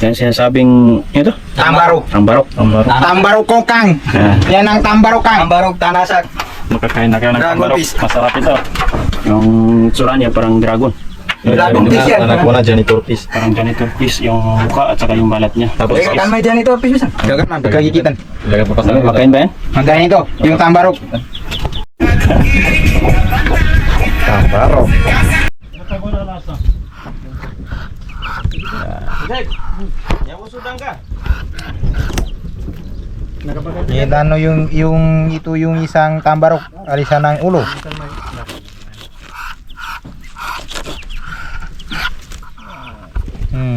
Yan sinasabing, ito? Tambarok. Tambarok. Tambarok kokang. Yan ang tambarok kang. Tambarok tanasak. Makakain na kayo ng Dragon tambarok. fish. Masarap ito. Yung tsura niya parang dragon. Dragon fish yan. Anak ko na janitor fish. Parang janitor fish yung mukha at saka yung balat niya. Tapos Kan may dyan ito, piso. Gagat man, pagkagigitan. ilagay pa sa Makain ba yan? Magahin ito, yung tambarok. tambarok. Yan ano yung ito yung isang tambarok, alisan ng ulo.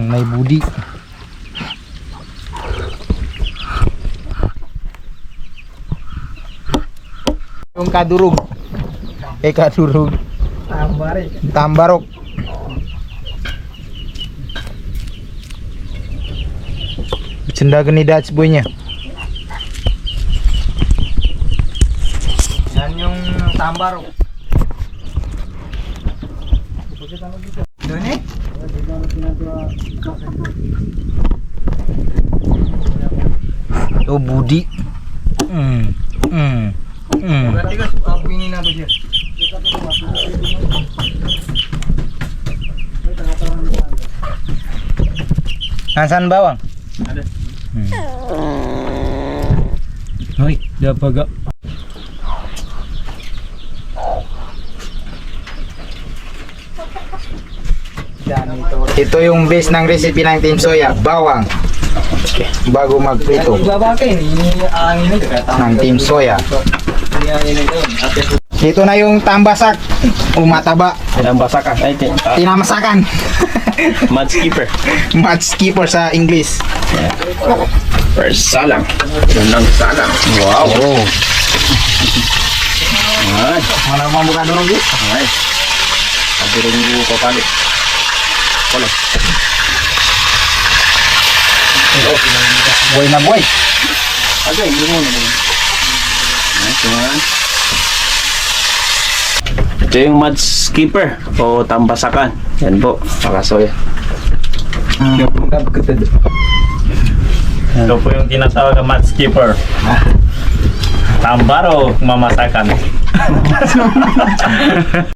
May budi. Yung kadurog. Kadurog. Tambarok. Cendagan ni Dutch boy nya. Yan yung tambarok. Doon eh? Oh, budi. Berarti kan ini nato siya. Nasaan bawang? Ada. Hoy, dapat gak? Ito yung base ng recipe ng Team Soya, bawang. Bago magprito ng Team Soya. Ito na yung tambasak, umataba, Tinambasak ah. Ay, tinamasakan. mud skipper. Mud skipper sa English. Salang. Yun ang salang. Wow. Oh. Ay. Mana mau buka dulu guys? Ay. Abirong ko palit. Wala. Boy na boy. Aga, hindi mo naman. Nice one. Ito yung mud skipper o tambasakan. Yan po, makasoya. Ito po yung tinatawag na mud skipper. Tambarok mamasakan.